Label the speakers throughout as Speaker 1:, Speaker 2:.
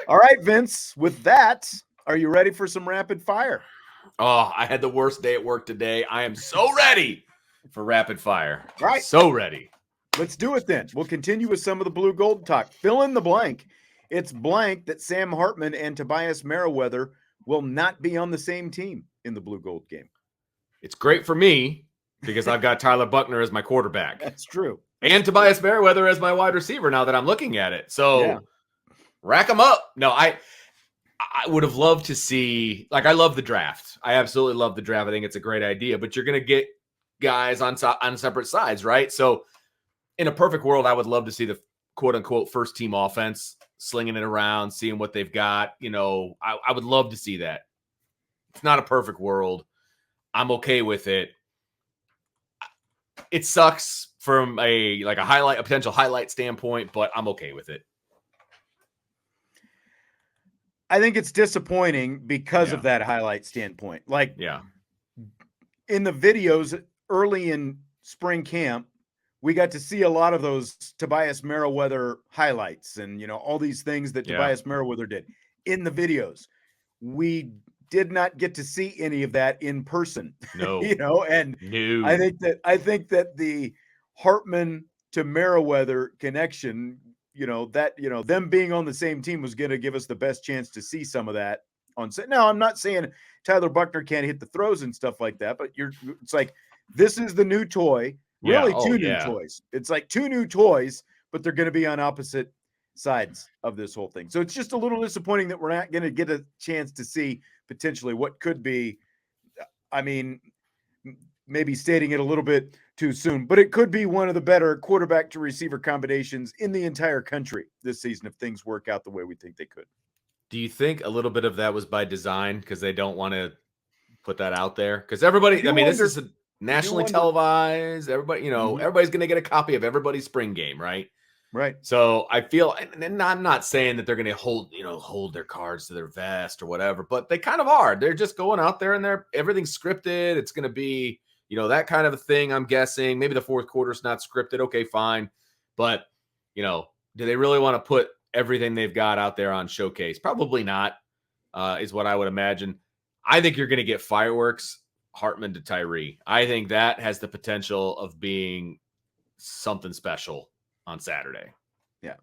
Speaker 1: All right, Vince, with that, are you ready for some rapid fire?
Speaker 2: Oh, I had the worst day at work today. I am so ready for rapid fire.
Speaker 1: All right.
Speaker 2: So ready.
Speaker 1: Let's do it then. We'll continue with some of the blue gold talk. Fill in the blank. It's blank that Sam Hartman and Tobias Merriweather will not be on the same team in the blue gold game.
Speaker 2: It's great for me because I've got Tyler Buckner as my quarterback.
Speaker 1: That's true.
Speaker 2: And Tobias Merriweather as my wide receiver now that I'm looking at it. So rack them up. No, I would have loved to see, like, I love the draft. I absolutely love the draft. I think it's a great idea, but you're going to get guys on separate sides, right? So in a perfect world, I would love to see the quote unquote first team offense slinging it around, seeing what they've got. You know, I would love to see that. It's not a perfect world. I'm okay with it. It sucks from a potential highlight standpoint, but I'm okay with it.
Speaker 1: I think it's disappointing because of that highlight standpoint. Like, in the videos early in spring camp, we got to see a lot of those Tobias Merriweather highlights and, all these things that Tobias Merriweather did in the videos. We did not get to see any of that in person.
Speaker 2: No.
Speaker 1: And
Speaker 2: no.
Speaker 1: I think that the Hartman to Merriweather connection, them being on the same team was going to give us the best chance to see some of that on set. Now, I'm not saying Tyler Buckner can't hit the throws and stuff like that, but it's like, this is the new toy, really two new toys. It's like two new toys, but they're going to be on opposite sides of this whole thing. So it's just a little disappointing that we're not going to get a chance to see potentially what could be, maybe stating it a little bit too soon, but it could be one of the better quarterback to receiver combinations in the entire country this season if things work out the way we think they could.
Speaker 2: Do you think a little bit of that was by design because they don't want to put that out there? Because everybody, this is a nationally televised. Everybody, everybody's going to get a copy of everybody's spring game, right?
Speaker 1: Right.
Speaker 2: So I feel, and I'm not saying that they're going to hold their cards to their vest or whatever, but they kind of are. They're just going out there and everything's scripted. It's going to be, that kind of a thing, I'm guessing. Maybe the fourth quarter's not scripted. Okay, fine. But, do they really want to put everything they've got out there on showcase? Probably not, is what I would imagine. I think you're going to get fireworks, Hartman to Tyree. I think that has the potential of being something special on Saturday.
Speaker 1: Yeah.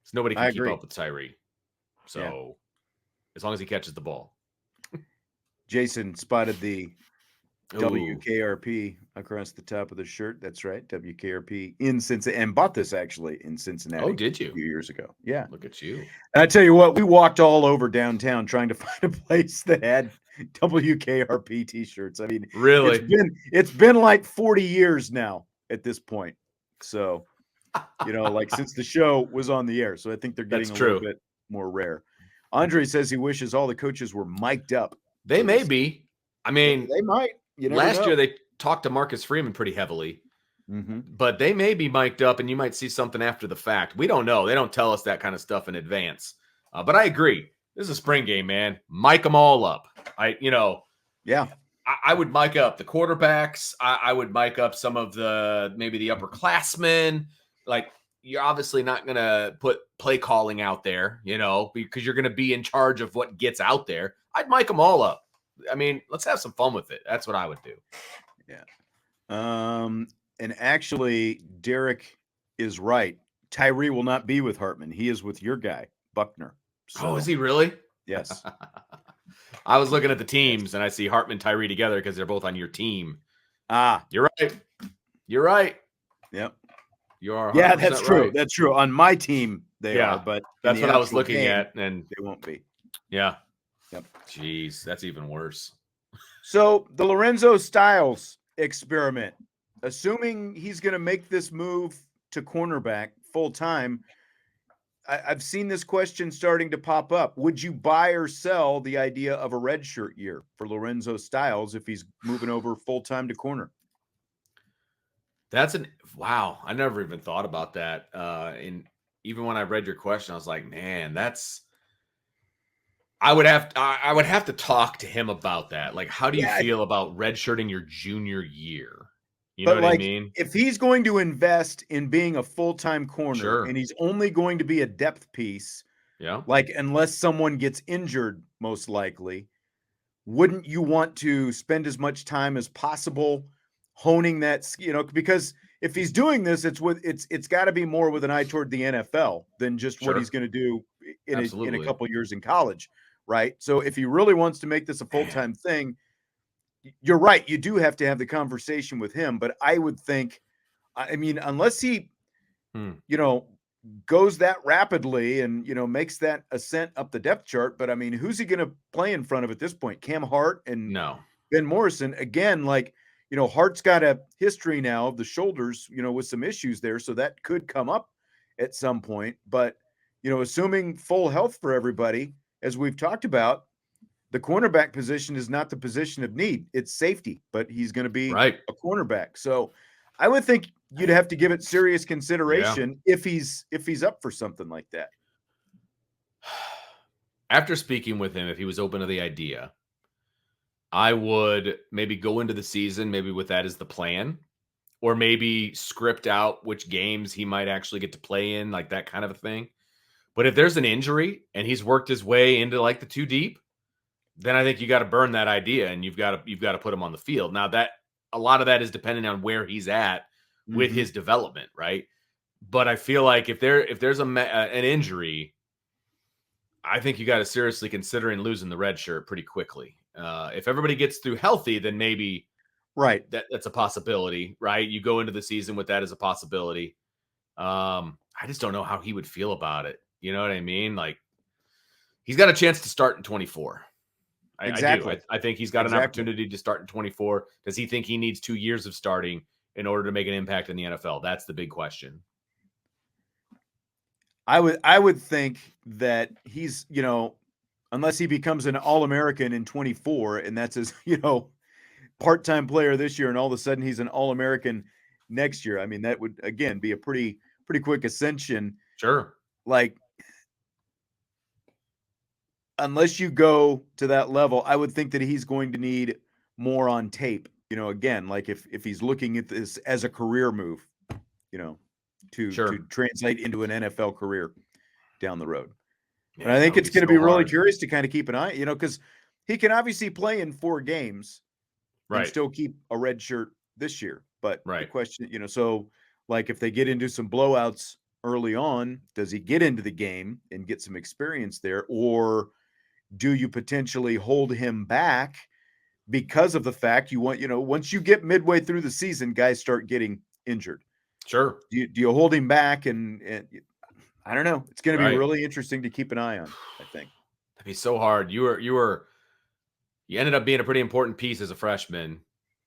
Speaker 2: So nobody can keep up with Tyree. So as long as he catches the ball.
Speaker 1: Jason spotted the WKRP across the top of the shirt. That's right. WKRP in Cincinnati, and bought this actually in Cincinnati.
Speaker 2: Oh, did you?
Speaker 1: A few years ago. Yeah.
Speaker 2: Look at you.
Speaker 1: And I tell you what, we walked all over downtown trying to find a place that had WKRP t-shirts. I mean,
Speaker 2: really,
Speaker 1: it's been like 40 years now at this point. So, since the show was on the air. So I think they're getting little bit more rare. Andre says he wishes all the coaches were mic'd up.
Speaker 2: They may be. I mean,
Speaker 1: they might.
Speaker 2: Last year they talked to Marcus Freeman pretty heavily, but they may be mic'd up, and you might see something after the fact. We don't know. They don't tell us that kind of stuff in advance. But I agree. This is a spring game, man. Mic them all up. I would mic up the quarterbacks. I would mic up some of maybe the upperclassmen. Like, you're obviously not going to put play calling out there, because you're going to be in charge of what gets out there. I'd mic them all up. I mean, let's have some fun with it. That's what I would do.
Speaker 1: Yeah. And actually, Derek is right. Tyree will not be with Hartman. He is with your guy, Buckner.
Speaker 2: So, oh, is he really?
Speaker 1: Yes.
Speaker 2: I was looking at the teams, and I see Hartman, Tyree together because they're both on your team. You're right. You're right.
Speaker 1: Yep.
Speaker 2: You are.
Speaker 1: Yeah, that's true.
Speaker 2: Right.
Speaker 1: That's true. On my team, they are, but
Speaker 2: that's what I was looking at, and
Speaker 1: they won't be.
Speaker 2: Yeah.
Speaker 1: Yep.
Speaker 2: Jeez, that's even worse.
Speaker 1: So the Lorenzo Styles experiment, assuming he's going to make this move to cornerback full time, I've seen this question starting to pop up. Would you buy or sell the idea of a redshirt year for Lorenzo Styles if he's moving over full time to corner?
Speaker 2: Wow. I never even thought about that. And even when I read your question, I was like, man, I would have to talk to him about that. Like, how do you feel about redshirting your junior year? You know what I mean?
Speaker 1: If he's going to invest in being a full-time corner and he's only going to be a depth piece,
Speaker 2: Yeah.
Speaker 1: Like, unless someone gets injured, most likely, wouldn't you want to spend as much time as possible honing that, because if he's doing this, it's got to be more with an eye toward the NFL than just what he's
Speaker 2: Sure.
Speaker 1: going to do in a
Speaker 2: Absolutely.
Speaker 1: couple years in college, right? So if he really wants to make this a full-time thing, you're right, you do have to have the conversation with him, but I would think, I mean, unless he, you know, goes that rapidly and, makes that ascent up the depth chart. But I mean, who's he going to play in front of at this point? Cam Hart and
Speaker 2: No.
Speaker 1: Ben Morrison. Again, like, Hart's got a history now of the shoulders, with some issues there. So that could come up at some point. But, assuming full health for everybody, as we've talked about, the cornerback position is not the position of need. It's safety, but he's going to be
Speaker 2: Right.
Speaker 1: a cornerback. So I would think you'd have to give it serious consideration if he's up for something like that.
Speaker 2: After speaking with him, if he was open to the idea, I would maybe go into the season, maybe with that as the plan, or maybe script out which games he might actually get to play in, like that kind of a thing. But if there's an injury and he's worked his way into like the 2 deep, then I think you got to burn that idea and you've got to put him on the field. Now that a lot of that is depending on where he's at with his development, right? But I feel like if there's an injury, I think you got to seriously considering losing the red shirt pretty quickly. If everybody gets through healthy, then maybe that's a possibility, right? You go into the season with that as a possibility. I just don't know how he would feel about it. You know what I mean? Like, he's got a chance to start in 24.
Speaker 1: Exactly.
Speaker 2: I do. I think he's got an opportunity to start in 24. Does he think he needs 2 years of starting in order to make an impact in the NFL? That's the big question.
Speaker 1: I would think that he's, unless he becomes an All-American in 24 and that's his, part-time player this year and all of a sudden he's an All-American next year. I mean, that would again be a pretty quick ascension.
Speaker 2: Sure.
Speaker 1: Like, unless you go to that level, I would think that he's going to need more on tape. Again, like if he's looking at this as a career move, to translate into an NFL career down the road. And I think it's going to be really curious to kind of keep an eye, because he can obviously play in 4 games and still keep a red shirt this year. But the question, so like if they get into some blowouts early on, does he get into the game and get some experience there? Or do you potentially hold him back because of the fact you want, once you get midway through the season, guys start getting injured.
Speaker 2: Sure.
Speaker 1: Do you hold him back? And I don't know. It's going to be really interesting to keep an eye on, I think.
Speaker 2: That'd be so hard. You ended up being a pretty important piece as a freshman.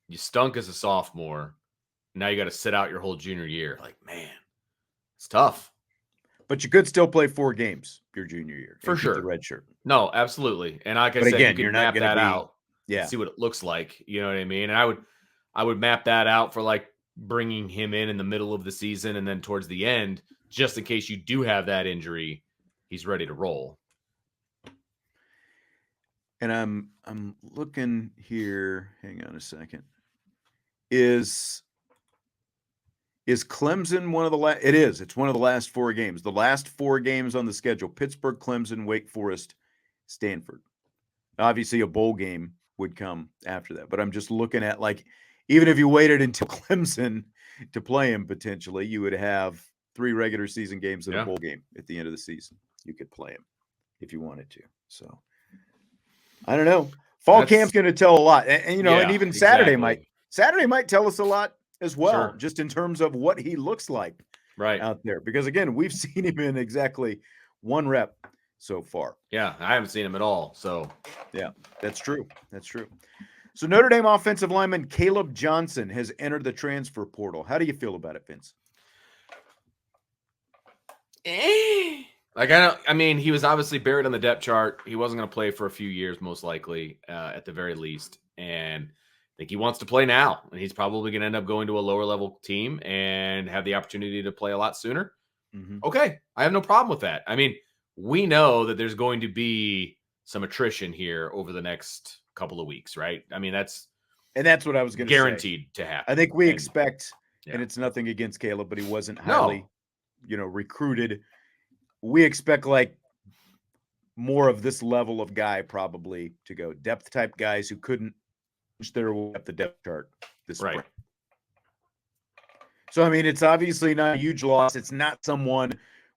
Speaker 2: You stunk as a sophomore. Now you got to sit out your whole junior year. Like, man, it's tough.
Speaker 1: But you could still play 4 games your junior year.
Speaker 2: For sure.
Speaker 1: The red shirt.
Speaker 2: No, absolutely. And like I said,
Speaker 1: again,
Speaker 2: you can map that out.
Speaker 1: Yeah.
Speaker 2: See what it looks like. You know what I mean? And I would map that out for like bringing him in the middle of the season and then towards the end, just in case you do have that injury, he's ready to roll.
Speaker 1: And I'm looking here. Hang on a second. Is Clemson one of the last? It is. It's one of the last 4 games. The last 4 games on the schedule: Pittsburgh, Clemson, Wake Forest, Stanford. Obviously, a bowl game would come after that. But I'm just looking at, like, even if you waited until Clemson to play him potentially, you would have 3 regular season games and a bowl game at the end of the season. You could play him if you wanted to. So I don't know. Fall camp's going to tell a lot, and and even Saturday might tell us a lot as well, just in terms of what he looks like out there. Because again, we've seen him in exactly 1 rep so far.
Speaker 2: Yeah, I haven't seen him at all. So
Speaker 1: yeah, that's true. That's true. So Notre Dame offensive lineman Caleb Johnson has entered the transfer portal. How do you feel about it, Vince?
Speaker 2: Like, I mean, he was obviously buried on the depth chart. He wasn't going to play for a few years, most likely, at the very least. And I think he wants to play now. And he's probably going to end up going to a lower level team and have the opportunity to play a lot sooner. Mm-hmm. Okay, I have no problem with that. I mean, we know that there's going to be some attrition here over the next couple of weeks, right? I mean, that's
Speaker 1: what I was going to say.
Speaker 2: Guaranteed to happen.
Speaker 1: I think we expect, and it's nothing against Caleb, but he wasn't highly, recruited. We expect like more of this level of guy probably to go. Depth type guys who couldn't punch their way up the depth chart this spring. So, I mean, it's obviously not a huge loss. It's not someone,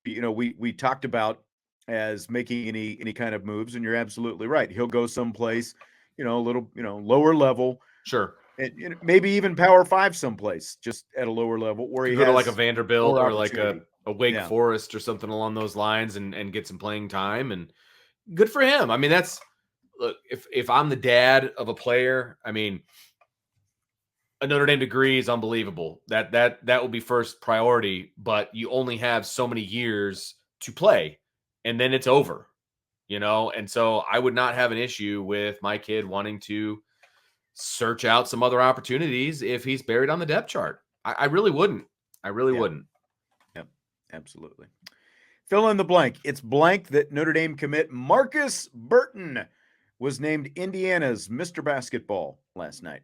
Speaker 1: we talked about as making any kind of moves, and you're absolutely right. He'll go someplace, a little, lower level.
Speaker 2: Sure.
Speaker 1: And maybe even Power 5 someplace, just at a lower level where he
Speaker 2: go to
Speaker 1: has
Speaker 2: like a Vanderbilt or like a Wake Forest or something along those lines and get some playing time, and good for him. I mean, look, if I'm the dad of a player, I mean, a Notre Dame degree is unbelievable. That will be first priority, but you only have so many years to play and then it's over, And so I would not have an issue with my kid wanting to search out some other opportunities if he's buried on the depth chart. I really wouldn't. I really wouldn't.
Speaker 1: Yep, absolutely. Fill in the blank. It's blank that Notre Dame commit Markus Burton was named Indiana's Mr. Basketball last night.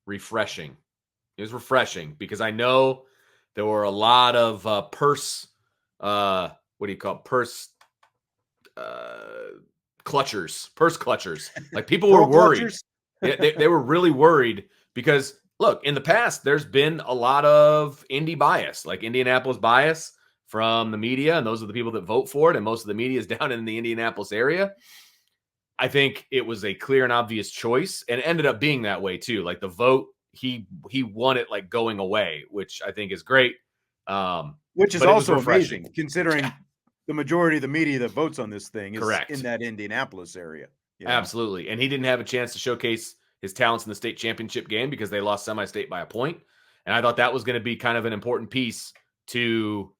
Speaker 2: Refreshing. It was refreshing because I know there were a lot of purse clutchers. Like people were worried. They were really worried because look, in the past, there's been a lot of Indy bias, like Indianapolis bias from the media. And those are the people that vote for it. And most of the media is down in the Indianapolis area. I think it was a clear and obvious choice and it ended up being that way too. Like the vote, he won it like going away, which I think is great.
Speaker 1: Which is also amazing considering the majority of the media that votes on this thing is
Speaker 2: correct
Speaker 1: in that Indianapolis area.
Speaker 2: Absolutely. And he didn't have a chance to showcase his talents in the state championship game because they lost semi-state by a point. And I thought that was going to be kind of an important piece to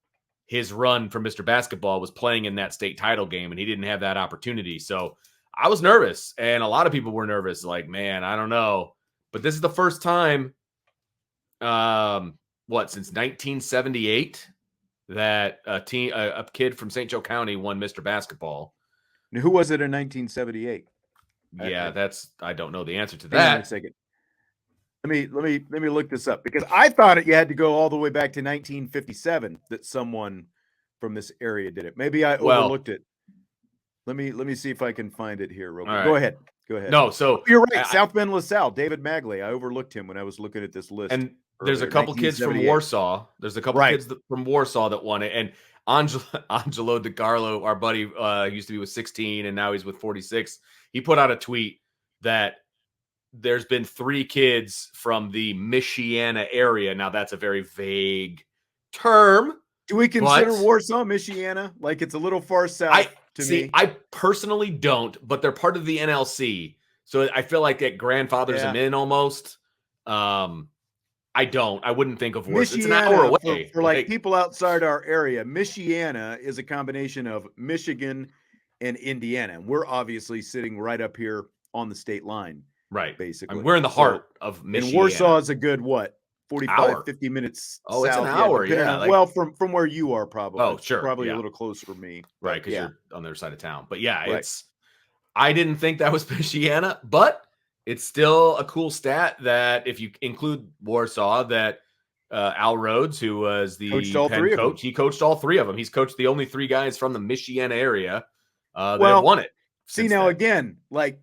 Speaker 2: his run for Mr. Basketball was playing in that state title game, and he didn't have that opportunity. So I was nervous, and a lot of people were nervous. Like, man, I don't know. But this is the first time, since 1978 that a kid from St. Joe County won Mr. Basketball.
Speaker 1: Now, who was it in 1978?
Speaker 2: Yeah, I don't know the answer to
Speaker 1: that.
Speaker 2: Hang
Speaker 1: on a second. Let me look this up because I thought you had to go all the way back to 1957 that someone from this area did it. Maybe I overlooked it. Let me see if I can find it here. Right. Go ahead.
Speaker 2: No, so
Speaker 1: you're right. South Bend LaSalle, David Magley. I overlooked him when I was looking at this list.
Speaker 2: And there's a couple kids from Warsaw. There's a couple kids from Warsaw that won it. And Angelo DiCarlo, our buddy, used to be with 16 and now he's with 46. He put out a tweet that there's been 3 kids from the Michiana area. Now that's a very vague term.
Speaker 1: Do we consider Warsaw Michiana? Like it's a little far south to me.
Speaker 2: I personally don't, but they're part of the NLC. So I feel like that grandfathers them in almost. I wouldn't think of Warsaw. It's an hour away.
Speaker 1: For like people outside our area, Michiana is a combination of Michigan and Indiana. And we're obviously sitting right up here on the state line.
Speaker 2: Right.
Speaker 1: Basically.
Speaker 2: I mean, we're in the heart of Michigan.
Speaker 1: And Warsaw is a good, 45, 50 minutes
Speaker 2: south.
Speaker 1: It's
Speaker 2: an hour,
Speaker 1: from where you are probably.
Speaker 2: Oh, sure.
Speaker 1: Probably a little closer for me.
Speaker 2: Right, because you're on the other side of town. But I didn't think that was Michiana, but it's still a cool stat that if you include Warsaw, that Al Rhodes, who was the Penn coach, he coached all 3 of them. He's coached the only 3 guys from the Michiana area that have won it.
Speaker 1: See, now again, like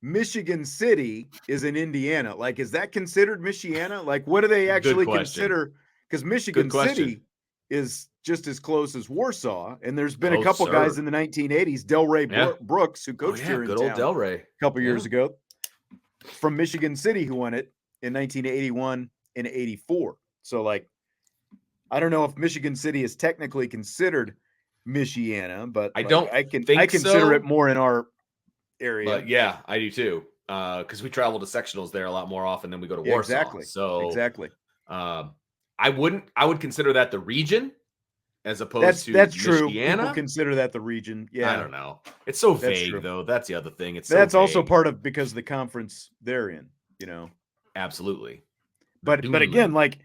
Speaker 1: Michigan City is in Indiana. Like, is that considered Michiana? Like, what do they actually consider? Because Michigan City is just as close as Warsaw. And there's been a couple guys in the 1980s, Delray Brooks, who coached here in
Speaker 2: good
Speaker 1: town
Speaker 2: old Delray.
Speaker 1: A couple years ago from Michigan City, who won it in 1981 and 84. So, like, I don't know if Michigan City is technically considered Michiana, but
Speaker 2: I
Speaker 1: consider it more in our area.
Speaker 2: But yeah, I do too. Because we travel to sectionals there a lot more often than we go to Warsaw.
Speaker 1: Exactly.
Speaker 2: So
Speaker 1: exactly.
Speaker 2: I would consider that the region as opposed to
Speaker 1: that's
Speaker 2: Michiana.
Speaker 1: True. People consider that the region. Yeah.
Speaker 2: I don't know. It's so vague though. That's the other thing.
Speaker 1: That's also part of because of the conference they're in,
Speaker 2: Absolutely.
Speaker 1: But again, like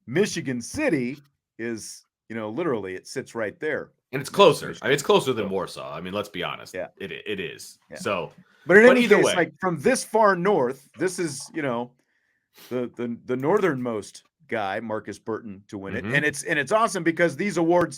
Speaker 1: Michigan City is, literally it sits right there.
Speaker 2: And it's closer. I mean, it's closer than Warsaw. I mean, let's be honest.
Speaker 1: Yeah.
Speaker 2: It is.
Speaker 1: Yeah.
Speaker 2: So,
Speaker 1: but in any case, like from this far north, this is, the northernmost guy, Markus Burton, to win it. And it's awesome because this award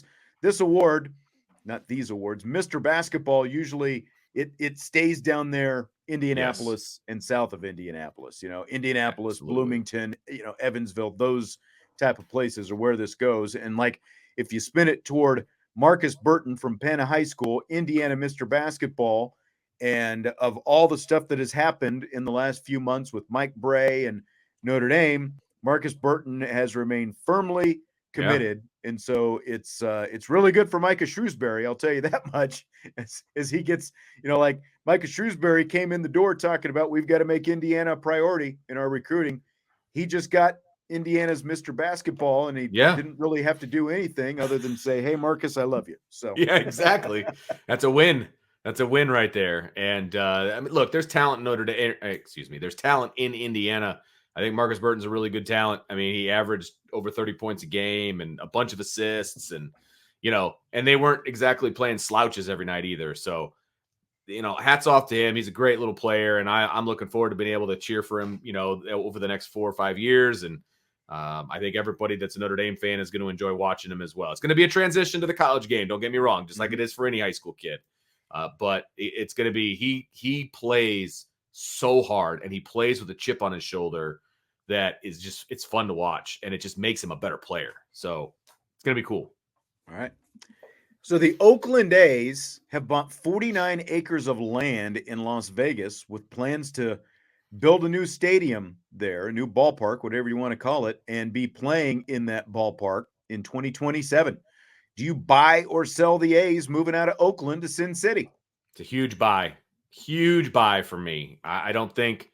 Speaker 1: not these awards. Mr. Basketball usually it stays down there,
Speaker 2: Yes,
Speaker 1: Indianapolis and south of Indianapolis. Indianapolis,
Speaker 2: absolutely.
Speaker 1: Bloomington, Evansville, those type of places are where this goes. And like if you spin it toward Markus Burton from Penn High School, Indiana Mr. Basketball, and of all the stuff that has happened in the last few months with Mike Bray and Notre Dame, Markus Burton has remained firmly
Speaker 2: Yeah.
Speaker 1: committed, and so it's really good for Micah Shrewsbury. I'll tell you that much. As he gets, like Micah Shrewsbury came in the door talking about we've got to make Indiana a priority in our recruiting. He just got Indiana's Mr. Basketball, and he
Speaker 2: Yeah.
Speaker 1: didn't really have to do anything other than say, "Hey, Marcus, I love you." So
Speaker 2: Yeah, exactly. That's a win. That's a win right there. And I mean, look, there's talent in Notre Dame. Excuse me. There's talent in Indiana. I think Markus Burton's a really good talent. I mean, he averaged over 30 points a game and a bunch of assists, and and they weren't exactly playing slouches every night either. So, hats off to him. He's a great little player, and I'm looking forward to being able to cheer for him, over the next 4 or 5 years. And I think everybody that's a Notre Dame fan is going to enjoy watching him as well. It's going to be a transition to the college game. Don't get me wrong, just like it is for any high school kid. But it's going to be he plays so hard, and he plays with a chip on his shoulder that is just it's fun to watch, and it just makes him a better player. So it's going to be cool.
Speaker 1: All right. So the Oakland A's have bought 49 acres of land in Las Vegas with plans to build a new stadium there, a new ballpark, whatever you want to call it, and be playing in that ballpark in 2027. Do you buy or sell the A's moving out of Oakland to Sin City?
Speaker 2: It's a huge buy for me. I don't think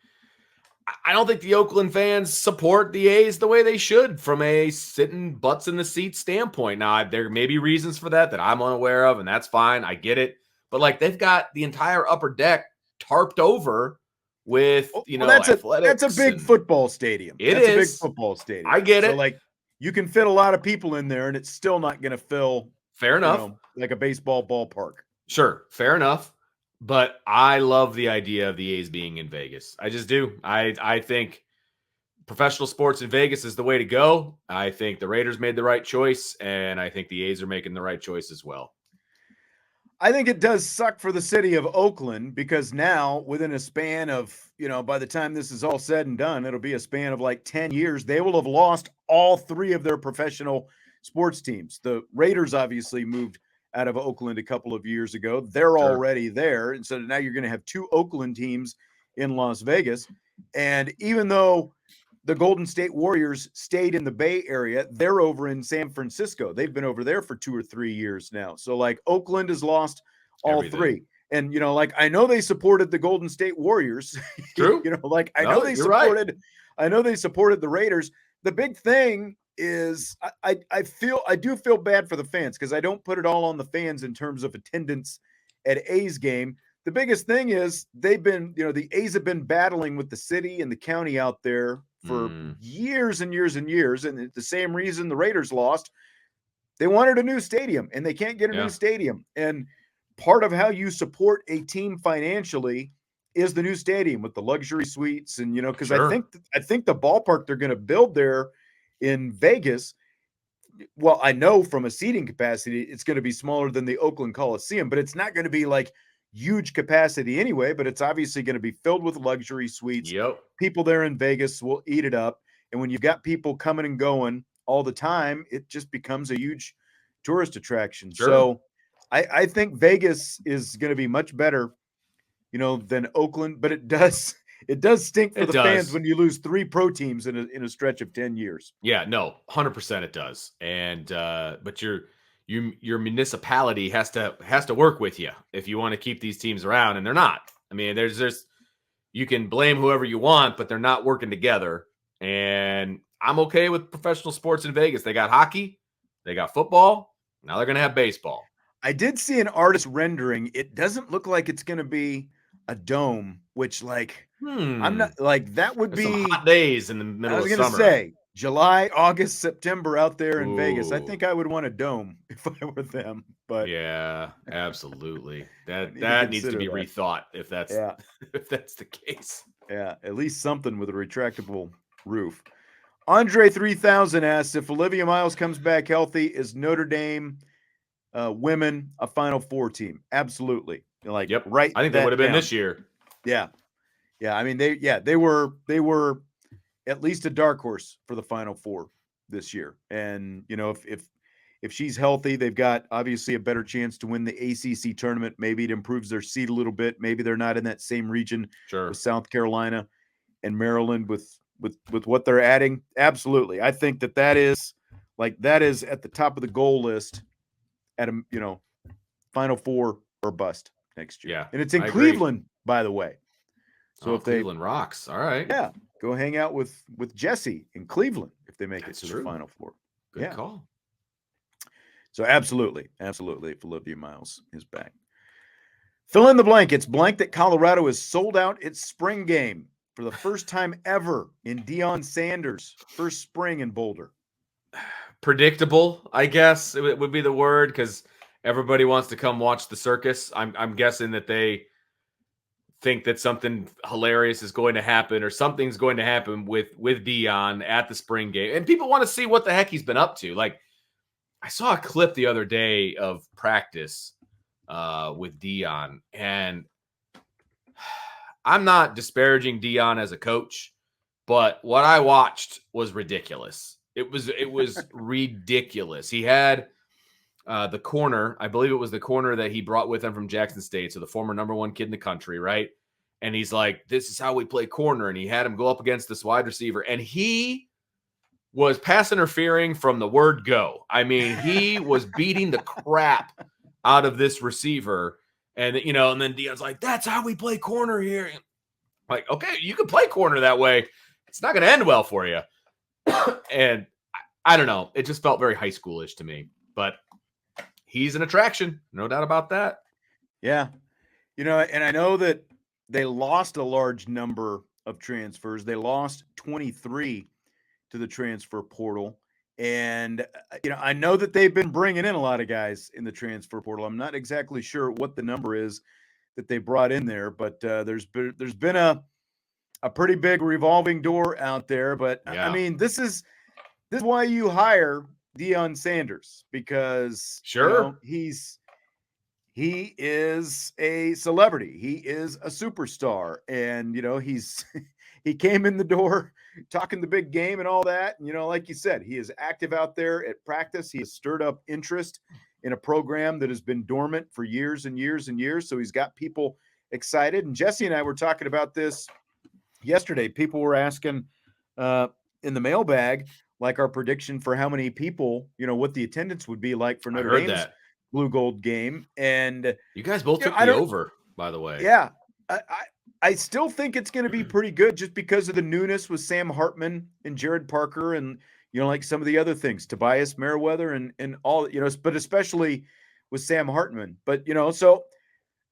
Speaker 2: the Oakland fans support the A's the way they should from a sitting butts in the seat standpoint. Now, there may be reasons for that I'm unaware of, and that's fine. I get it. But like they've got the entire upper deck tarped over with, athletics.
Speaker 1: That's a big football stadium.
Speaker 2: That's
Speaker 1: a big football stadium.
Speaker 2: I get it.
Speaker 1: So like you can fit a lot of people in there and it's still not going to fill
Speaker 2: fair enough.
Speaker 1: Like a baseball ballpark.
Speaker 2: Sure, fair enough. But I love the idea of the A's being in Vegas. I just do. I think professional sports in Vegas is the way to go. I think the Raiders made the right choice, and I think the A's are making the right choice as well.
Speaker 1: I think it does suck for the city of Oakland because now within a span of, by the time this is all said and done, it'll be a span of like 10 years. They will have lost all 3 of their professional sports teams. The Raiders obviously moved out of Oakland a couple of years ago. They're already there. And so now you're going to have 2 Oakland teams in Las Vegas. And even though the Golden State Warriors stayed in the Bay Area, they're over in San Francisco. They've been over there for 2 or 3 years now. So like Oakland has lost all
Speaker 2: Everything.
Speaker 1: 3. And, like I know they supported the Golden State Warriors.
Speaker 2: True.
Speaker 1: I know they supported the Raiders. The big thing is I do feel bad for the fans because I don't put it all on the fans in terms of attendance at A's game. The biggest thing is they've been, the A's have been battling with the city and the county out there for years and years and years. And the same reason the Raiders lost, they wanted a new stadium and they can't get a new stadium. And part of how you support a team financially is the new stadium with the luxury suites. And, because I think the ballpark they're going to build there in Vegas, well, I know from a seating capacity, it's going to be smaller than the Oakland Coliseum, but it's not going to be like huge capacity anyway, but it's obviously going to be filled with luxury suites.
Speaker 2: Yep.
Speaker 1: People there in Vegas will eat it up. And when you've got people coming and going all the time, it just becomes a huge tourist attraction.
Speaker 2: Sure.
Speaker 1: So I think Vegas is going to be much better, than Oakland, but it does stink for the fans when you lose 3 pro teams in a stretch of 10 years.
Speaker 2: Yeah, no, 100% it does. And but your municipality has to work with you if you want to keep these teams around, and they're not. I mean, there's you can blame whoever you want, but they're not working together. And I'm okay with professional sports in Vegas. They got hockey, they got football, now they're gonna have baseball.
Speaker 1: I did see an artist rendering. It doesn't look like it's going to be a dome, which I'm not like that would
Speaker 2: There's
Speaker 1: be
Speaker 2: some hot days in the middle of summer.
Speaker 1: I was going to say July, August, September out there in Vegas. I think I would want a dome if I were them. But
Speaker 2: yeah, absolutely. That needs to be rethought if that's if that's the case.
Speaker 1: Yeah, at least something with a retractable roof. Andre 3000 asks if Olivia Miles comes back healthy, is Notre Dame women a Final Four team. Absolutely. Like
Speaker 2: Yep.
Speaker 1: write
Speaker 2: I think they would
Speaker 1: that
Speaker 2: have been
Speaker 1: down.
Speaker 2: this year.
Speaker 1: Yeah. Yeah. I mean, they were at least a dark horse for the Final Four this year. And, if she's healthy, they've got obviously a better chance to win the ACC tournament. Maybe it improves their seed a little bit. Maybe they're not in that same region with
Speaker 2: Sure.
Speaker 1: South Carolina and Maryland with what they're adding. Absolutely. I think that is at the top of the goal list at a, Final Four or bust next year.
Speaker 2: Yeah,
Speaker 1: And it's in
Speaker 2: I agree.
Speaker 1: Cleveland, by the way. So
Speaker 2: Oh,
Speaker 1: if they
Speaker 2: Cleveland rocks. All right.
Speaker 1: yeah, go hang out with Jesse in Cleveland if they make
Speaker 2: That's
Speaker 1: it to
Speaker 2: true.
Speaker 1: the Final Four.
Speaker 2: Good
Speaker 1: Yeah.
Speaker 2: call.
Speaker 1: So absolutely, if Olivia Miles is back. Fill in the blank. It's blank that Colorado has sold out its spring game for the first time ever in Deion Sanders' first spring in Boulder.
Speaker 2: Predictable, I guess it would be the word, because everybody wants to come watch the circus. I'm guessing that they think that something hilarious is going to happen, or something's going to happen with Deion at the spring game, and people want to see what the heck he's been up to. Like, I saw a clip the other day of practice with Deion, and I'm not disparaging Deion as a coach, but what I watched was ridiculous. It was ridiculous. He had the corner, I believe it was the corner that he brought with him from Jackson State, so the former #1 kid in the country, right? And he's like, this is how we play corner, and he had him go up against this wide receiver, and he was pass interfering from the word go. I mean, he was beating the crap out of this receiver, and and then Deion's like, that's how we play corner here. Like, okay, you can play corner that way. It's not going to end well for you. And I don't know. It just felt very high schoolish to me. But he's an attraction. No doubt about that.
Speaker 1: Yeah. And I know that they lost a large number of transfers. They lost 23 to the transfer portal. And, I know that they've been bringing in a lot of guys in the transfer portal. I'm not exactly sure what the number is that they brought in there, but there's been a pretty big revolving door out there. But
Speaker 2: Yeah.
Speaker 1: I mean, this is why you hire Deion Sanders, because
Speaker 2: Sure.
Speaker 1: he is a celebrity. He is a superstar, and he came in the door talking the big game and all that. And like you said, he is active out there at practice. He has stirred up interest in a program that has been dormant for years and years and years. So he's got people excited. And Jesse and I were talking about this yesterday. People were asking in the mailbag, like, our prediction for how many people, what the attendance would be like for Notre Dame's Blue Gold game. And
Speaker 2: you guys both took the over, by the way.
Speaker 1: Yeah. I still think it's going to be pretty good, just because of the newness with Sam Hartman and Jared Parker, and like some of the other things, Tobias Merriweather and all, but especially with Sam Hartman. But so,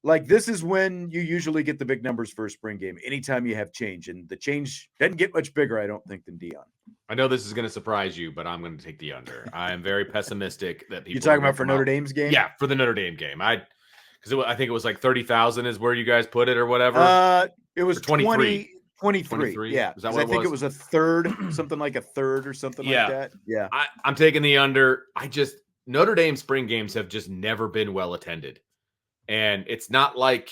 Speaker 1: like, this is when you usually get the big numbers for a spring game, anytime you have change, and the change doesn't get much bigger, I don't think, than Deion.
Speaker 2: I know this is going to surprise you, but I'm going to take the under. I am very pessimistic that people.
Speaker 1: You're talking about for Notre Dame's game?
Speaker 2: Yeah, for the Notre Dame game. Because I think it was like 30,000 is where you guys put it, or whatever.
Speaker 1: It was 23. 23. Yeah.
Speaker 2: Is that what
Speaker 1: I think it was a third, something like a third or something like that. Yeah.
Speaker 2: I'm taking the under. Notre Dame spring games have just never been well attended. And it's not like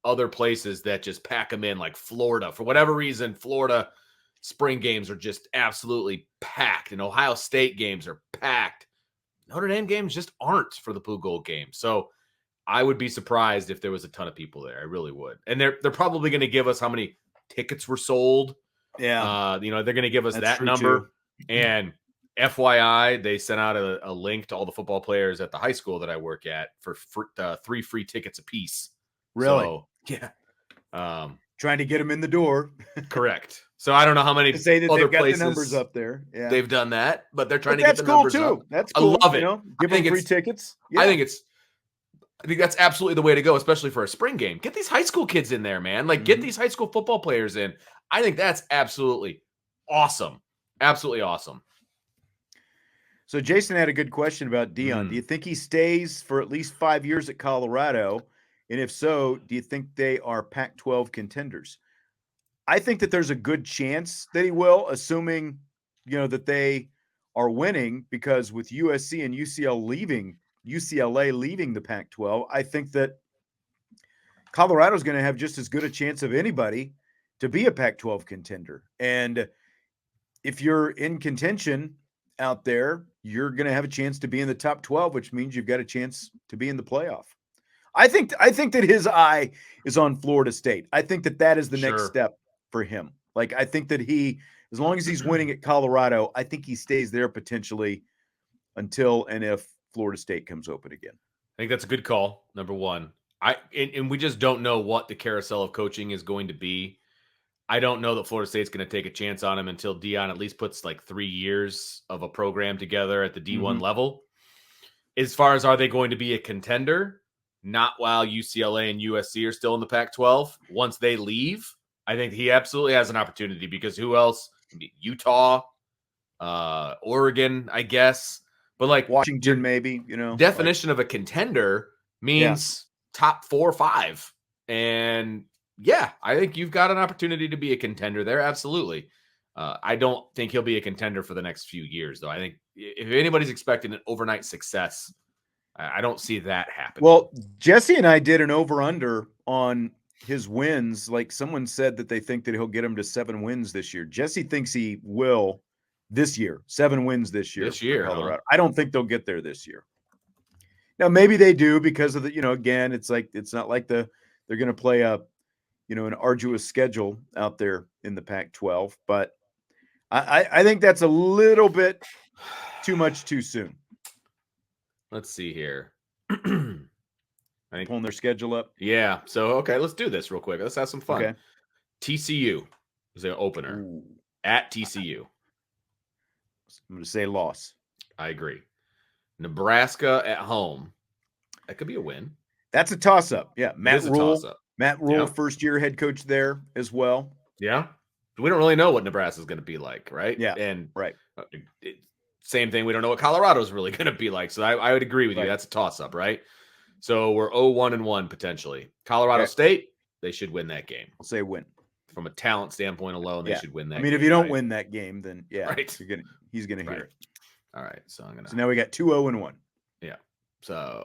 Speaker 2: other places that just pack them in, like Florida. For whatever reason, Florida spring games are just absolutely packed, and Ohio State games are packed. Notre Dame games just aren't for the Blue Gold game. So I would be surprised if there was a ton of people there. I really would. And they're probably going to give us how many tickets were sold.
Speaker 1: Yeah.
Speaker 2: They're going to give us that number. And FYI, they sent out a link to all the football players at the high school that I work at for 3 free tickets a piece.
Speaker 1: Really?
Speaker 2: So, yeah.
Speaker 1: Trying to get them in the door.
Speaker 2: Correct. So I don't know how many
Speaker 1: to say that
Speaker 2: other
Speaker 1: they've got
Speaker 2: places
Speaker 1: the numbers up there. Yeah.
Speaker 2: They've done that, but they're trying to get the numbers
Speaker 1: too.
Speaker 2: up.
Speaker 1: That's cool.
Speaker 2: I love it.
Speaker 1: Give them free tickets. Yeah.
Speaker 2: I think that's absolutely the way to go, especially for a spring game. Get these high school kids in there, man. Like, get these high school football players in. I think that's absolutely awesome. Absolutely awesome.
Speaker 1: So Jason had a good question about Deion. Do you think he stays for at least 5 years at Colorado? And if so, do you think they are Pac-12 contenders? I think that there's a good chance that he will, assuming, that they are winning, because with USC and UCL leaving UCLA leaving the Pac-12, I think that Colorado's going to have just as good a chance of anybody to be a Pac-12 contender. And if you're in contention out there, you're going to have a chance to be in the top 12, which means you've got a chance to be in the playoff. I think that his eye is on Florida State. I think that is the next step for him. Like, I think that as long as he's winning at Colorado, I think he stays there potentially until and if Florida State comes open again.
Speaker 2: I think that's a good call, number one. And we just don't know what the carousel of coaching is going to be. I don't know that Florida State's going to take a chance on him until Dion at least puts like 3 years of a program together at the D1 level. As far as, are they going to be a contender? Not while UCLA and USC are still in the Pac-12. Once they leave, I think he absolutely has an opportunity, because who else? Utah, Oregon, I guess. But like
Speaker 1: Washington, maybe,
Speaker 2: definition of a contender means top 4 or 5. And yeah, I think you've got an opportunity to be a contender there. Absolutely. I don't think he'll be a contender for the next few years, though. I think if anybody's expecting an overnight success, I don't see that happening.
Speaker 1: Well, Jesse and I did an over-under on his wins. Like, someone said that they think that he'll get him to 7 wins this year. Jesse thinks he will this year. 7 wins this year.
Speaker 2: This year,
Speaker 1: Colorado. Huh? I don't think they'll get there this year. Now, maybe they do, because of the, again, it's not like they're going to play an arduous schedule out there in the Pac-12. But I think that's a little bit too much too soon.
Speaker 2: Let's see here.
Speaker 1: I think pulling their schedule up.
Speaker 2: Yeah. So, okay, let's do this real quick. Let's have some fun.
Speaker 1: Okay.
Speaker 2: TCU is the opener.
Speaker 1: Ooh.
Speaker 2: At TCU.
Speaker 1: I'm going to say loss.
Speaker 2: I agree. Nebraska at home. That could be a win.
Speaker 1: That's a toss-up. Yeah. Matt Rule, first-year head coach there as well.
Speaker 2: Yeah. We don't really know what Nebraska's going to be like, right?
Speaker 1: Yeah.
Speaker 2: And
Speaker 1: right.
Speaker 2: Same thing. We don't know what Colorado's really going to be like. So I would agree with you. That's a toss-up, right? So we're 0-1-1 potentially. Colorado State, they should win that game.
Speaker 1: I'll say win.
Speaker 2: From a talent standpoint alone, they should win that game.
Speaker 1: I mean, if you don't win that game, then
Speaker 2: right.
Speaker 1: he's gonna hear it.
Speaker 2: All right. So
Speaker 1: So now we got 2-0-1.
Speaker 2: Yeah. So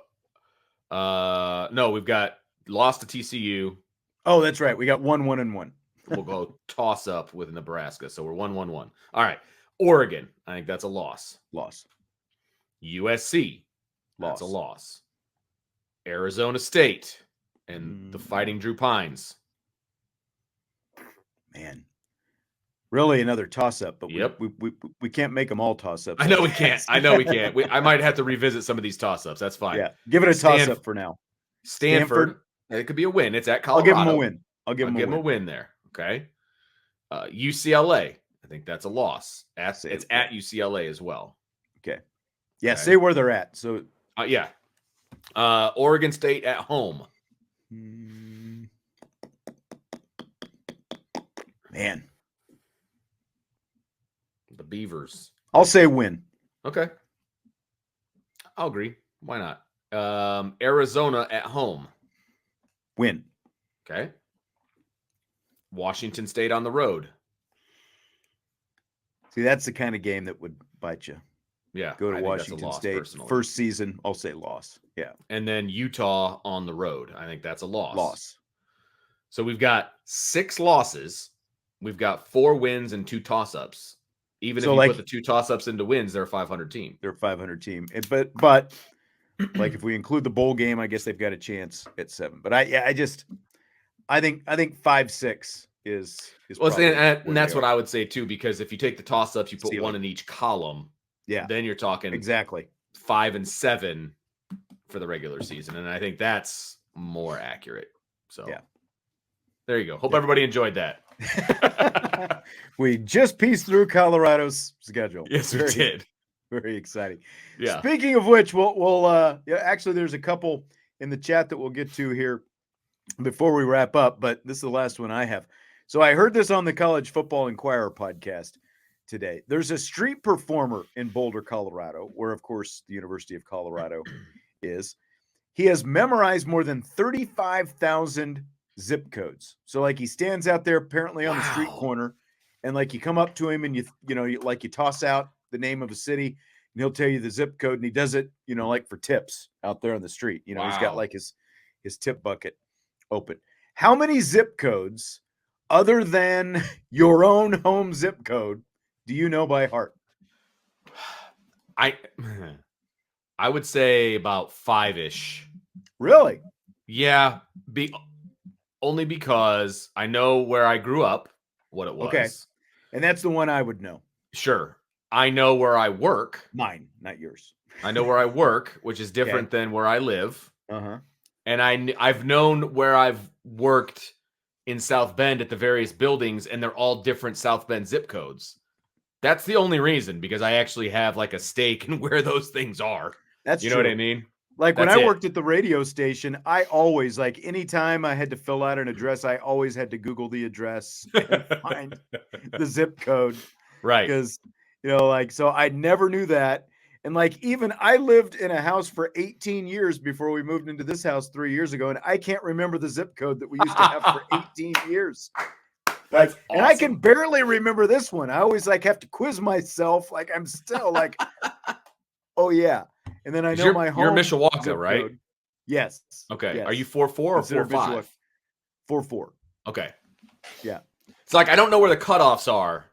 Speaker 2: no, we've got lost to TCU.
Speaker 1: Oh, that's right. We got 1-1-1.
Speaker 2: We'll go toss up with Nebraska. So we're 1-1-1. All right. Oregon, I think that's a loss.
Speaker 1: Loss.
Speaker 2: USC, that's a loss. Arizona State and the Fighting Drew Pines.
Speaker 1: Man, really another toss-up, but we can't make them all toss-ups.
Speaker 2: I know we can't. I might have to revisit some of these toss-ups. That's fine.
Speaker 1: Yeah, give it a toss-up for now.
Speaker 2: Stanford, it could be a win. It's at Colorado.
Speaker 1: I'll give them a win. I'll give them
Speaker 2: a win there. Okay. UCLA, I think that's a loss. It's at UCLA as well.
Speaker 1: Okay. Yeah, okay. Say where they're at. So
Speaker 2: yeah. Oregon State at home.
Speaker 1: Man.
Speaker 2: The Beavers.
Speaker 1: I'll say win.
Speaker 2: Okay. I'll agree. Why not? Arizona at home.
Speaker 1: Win.
Speaker 2: Okay. Washington State on the road.
Speaker 1: See, that's the kind of game that would bite you.
Speaker 2: Yeah.
Speaker 1: Go to Washington State.
Speaker 2: Personally.
Speaker 1: First season, I'll say loss. Yeah.
Speaker 2: And then Utah on the road. I think that's a loss.
Speaker 1: Loss.
Speaker 2: So we've got 6 losses. We've got 4 wins and 2 toss-ups. Even if you put the 2 toss-ups into wins, they're a 500 team.
Speaker 1: They're a 500 team. But like if we include the bowl game, I guess they've got a chance at 7. But I think 5-6 is
Speaker 2: well, and that's what I would say too, because if you take the toss-ups, you put 1 in each column.
Speaker 1: Yeah.
Speaker 2: Then you're talking
Speaker 1: exactly
Speaker 2: 5 and 7 for the regular season. And I think that's more accurate. So
Speaker 1: yeah.
Speaker 2: There you go. Hope everybody enjoyed that.
Speaker 1: We just pieced through Colorado's schedule.
Speaker 2: Yes, we did.
Speaker 1: Very exciting.
Speaker 2: Yeah.
Speaker 1: Speaking of which, we'll actually there's a couple in the chat that we'll get to here before we wrap up, but this is the last one I have. So I heard this on the College Football Inquirer podcast today. There's a street performer in Boulder, Colorado, where of course the University of Colorado is. He has memorized more than 35,000 zip codes. So like he stands out there apparently on the street corner, and like you come up to him and you toss out the name of a city, and he'll tell you the zip code, and he does it, like for tips out there on the street. He's got
Speaker 2: Wow.
Speaker 1: like his tip bucket open. How many zip codes other than your own home zip code do you know by heart?
Speaker 2: I would say about 5-ish.
Speaker 1: Really?
Speaker 2: Yeah, only because I know where I grew up, what it was.
Speaker 1: Okay. And that's the one I would know.
Speaker 2: Sure. I know where I work.
Speaker 1: Mine, not yours.
Speaker 2: I know where I work, which is different than where I live.
Speaker 1: Uh-huh.
Speaker 2: And I've known where I've worked in South Bend at the various buildings, and they're all different South Bend zip codes. That's the only reason, because I actually have like a stake in where those things are.
Speaker 1: That's
Speaker 2: you know
Speaker 1: true.
Speaker 2: what I mean?
Speaker 1: Like when I worked at the radio station, I always, like anytime I had to fill out an address, I always had to Google the address and find the zip code.
Speaker 2: Right.
Speaker 1: Because, so I never knew that. And like, even I lived in a house for 18 years before we moved into this house 3 years ago. And I can't remember the zip code that we used to have for 18 years. Like,
Speaker 2: awesome.
Speaker 1: And I can barely remember this one. I always have to quiz myself. Like I'm still like, oh yeah. And then I know my home.
Speaker 2: You're Mishawaka, right?
Speaker 1: Code. Yes.
Speaker 2: Okay.
Speaker 1: Yes.
Speaker 2: Are you 4-4 or 4-5?
Speaker 1: 4-4.
Speaker 2: Okay.
Speaker 1: Yeah.
Speaker 2: It's like I don't know where the cutoffs are,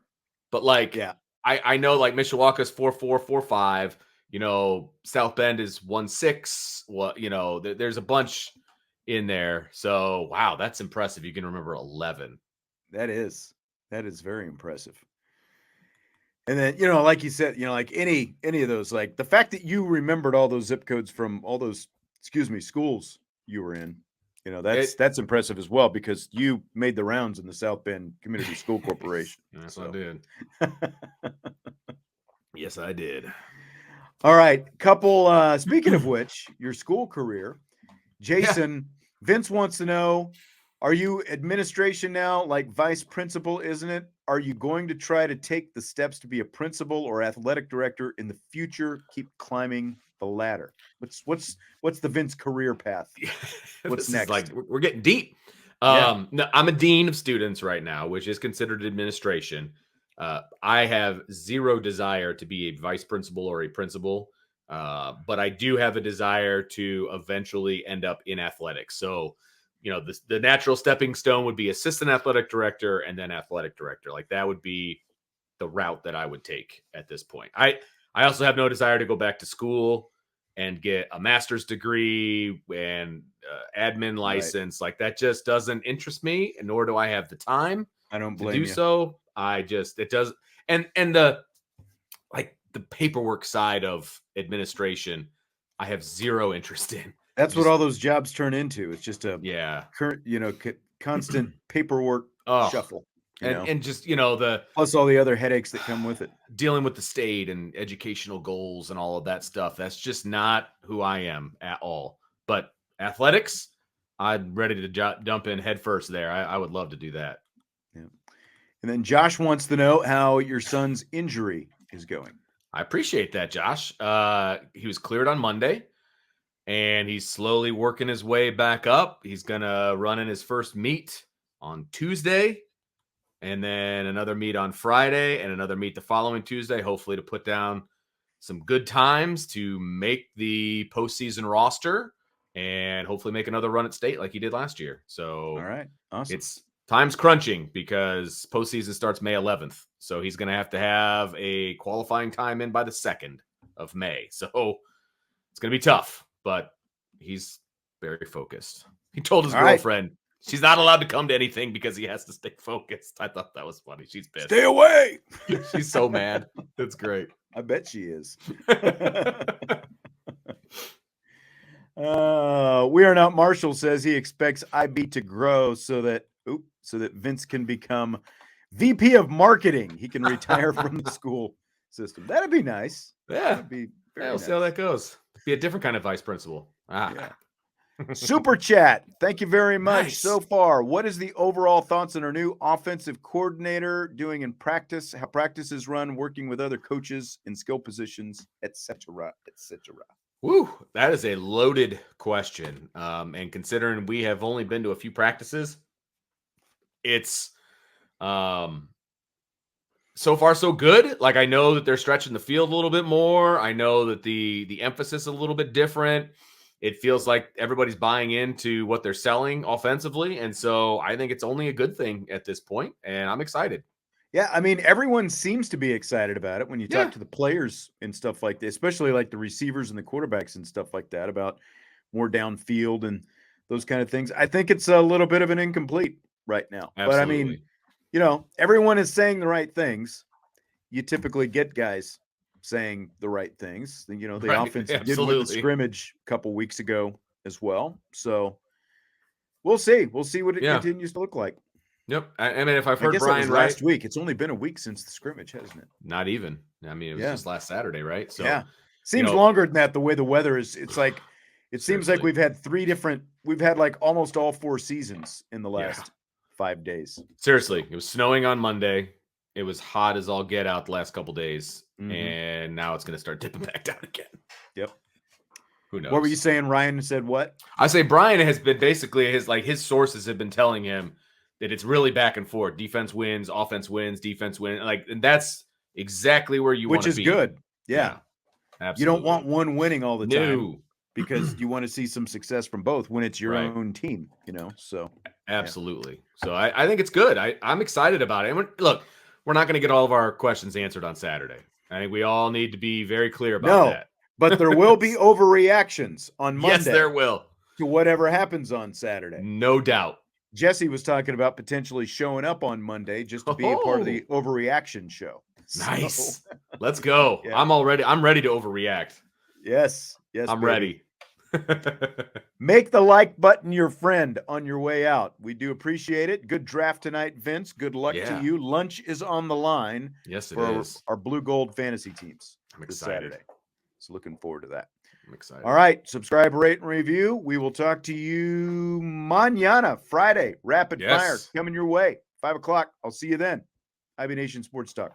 Speaker 2: but like
Speaker 1: yeah.
Speaker 2: I know like Mishawaka's 4-4, 4-5. South Bend is 1-6. Well, there's a bunch in there. So wow, that's impressive. You can remember 11.
Speaker 1: That is very impressive. And then, like you said, like any of those, like the fact that you remembered all those zip codes from all those, schools you were in, that's impressive as well, because you made the rounds in the South Bend Community School Corporation.
Speaker 2: Yes, I did. Yes, I did.
Speaker 1: All right. Couple, speaking of which, your school career, Jason, Vince wants to know, are you administration now, like vice principal, isn't it? Are you going to try to take the steps to be a principal or athletic director in the future? Keep climbing the ladder. What's the Vince career path? What's next?
Speaker 2: Like we're getting deep. No, I'm a dean of students right now, which is considered administration. I have zero desire to be a vice principal or a principal, but I do have a desire to eventually end up in athletics. So, the natural stepping stone would be assistant athletic director and then athletic director. Like that would be the route that I would take at this point. I also have no desire to go back to school and get a master's degree and admin license. Right. Like that just doesn't interest me, and nor do I have the time.
Speaker 1: I don't blame
Speaker 2: to do
Speaker 1: you.
Speaker 2: So. It does. And the paperwork side of administration, I have zero interest in.
Speaker 1: That's what all those jobs turn into. It's just a
Speaker 2: current,
Speaker 1: constant paperwork shuffle.
Speaker 2: And just,
Speaker 1: plus all the other headaches that come with it.
Speaker 2: Dealing with the state and educational goals and all of that stuff. That's just not who I am at all. But athletics, I'm ready to jump in head first there. I would love to do that.
Speaker 1: Yeah. And then Josh wants to know how your son's injury is going.
Speaker 2: I appreciate that, Josh. He was cleared on Monday, and he's slowly working his way back up. He's going to run in his first meet on Tuesday, and then another meet on Friday, and another meet the following Tuesday, hopefully to put down some good times to make the postseason roster and hopefully make another run at state like he did last year. So
Speaker 1: all right, awesome.
Speaker 2: It's time's crunching because postseason starts May 11th. So he's going to have a qualifying time in by the 2nd of May. So it's going to be tough, but he's very focused. He told his girlfriend she's not allowed to come to anything because he has to stay focused. I thought that was funny. She's pissed.
Speaker 1: Stay away.
Speaker 2: She's so mad. That's great.
Speaker 1: I bet she is. We Are Not Marshall says he expects IB to grow so that Vince can become VP of marketing. He can retire from the school system. That'd be nice.
Speaker 2: Yeah.
Speaker 1: That'd be
Speaker 2: we'll nice. See how that goes. Be a different kind of vice principal.
Speaker 1: Yeah. Super chat. Thank you very much. Nice. So far, what is the overall thoughts on our new offensive coordinator doing in practice, how practice is run, working with other coaches in skill positions, etc., etc.?
Speaker 2: Woo, that is a loaded question. And considering we have only been to a few practices, it's so far so good. Like, I know that they're stretching the field a little bit more. I know that the emphasis is a little bit different. It feels like everybody's buying into what they're selling offensively. And so I think it's only a good thing at this point, and I'm excited.
Speaker 1: Yeah, I mean, everyone seems to be excited about it when you talk to the players and stuff like that, especially like the receivers and the quarterbacks and stuff like that, about more downfield and those kind of things. I think it's a little bit of an incomplete right now.
Speaker 2: Absolutely.
Speaker 1: But I mean, you know, everyone is saying the right things. You typically get guys saying the right things. You know, the offense did win the scrimmage a couple weeks ago as well. So we'll see. We'll see what it continues to look like.
Speaker 2: Yep. I mean, if I've heard Brian
Speaker 1: right, last week, it's only been a week since the scrimmage, hasn't it?
Speaker 2: Not even. I mean, it was just last Saturday, right? So
Speaker 1: seems longer than that. The way the weather is, it's like it seems like we've had we've had like almost all 4 seasons in the last 5 days.
Speaker 2: Seriously, it was snowing on Monday. It was hot as all get out the last couple days, and now it's going to start dipping back down again.
Speaker 1: Yep.
Speaker 2: Who knows?
Speaker 1: What were you saying? Ryan said what?
Speaker 2: I say Brian has been basically his sources have been telling him that it's really back and forth. Defense wins, offense wins, defense wins. Like, and that's exactly where you want to be.
Speaker 1: Which is good. Yeah.
Speaker 2: Absolutely.
Speaker 1: You don't want one winning all the time because you want to see some success from both when it's your own team, you know? So
Speaker 2: absolutely. So I think it's good. I'm excited about it. And look, we're not going to get all of our questions answered on Saturday. I think we all need to be very clear about that.
Speaker 1: But there will be overreactions on Monday.
Speaker 2: Yes, there will.
Speaker 1: To whatever happens on Saturday.
Speaker 2: No doubt.
Speaker 1: Jesse was talking about potentially showing up on Monday just to be a part of the overreaction show.
Speaker 2: Nice. Let's go. Yeah. I'm ready to overreact.
Speaker 1: Yes.
Speaker 2: I'm ready.
Speaker 1: Make the like button your friend on your way out. We do appreciate it. Good draft tonight, Vince. Good luck to you. Lunch is on the line.
Speaker 2: Yes, it is.
Speaker 1: Our blue gold fantasy teams.
Speaker 2: I'm excited.
Speaker 1: Saturday. So looking forward to that.
Speaker 2: I'm excited.
Speaker 1: All right. Subscribe, rate, and review. We will talk to you mañana, Friday. Rapid fire coming your way. 5:00. I'll see you then. IB Nation Sports Talk.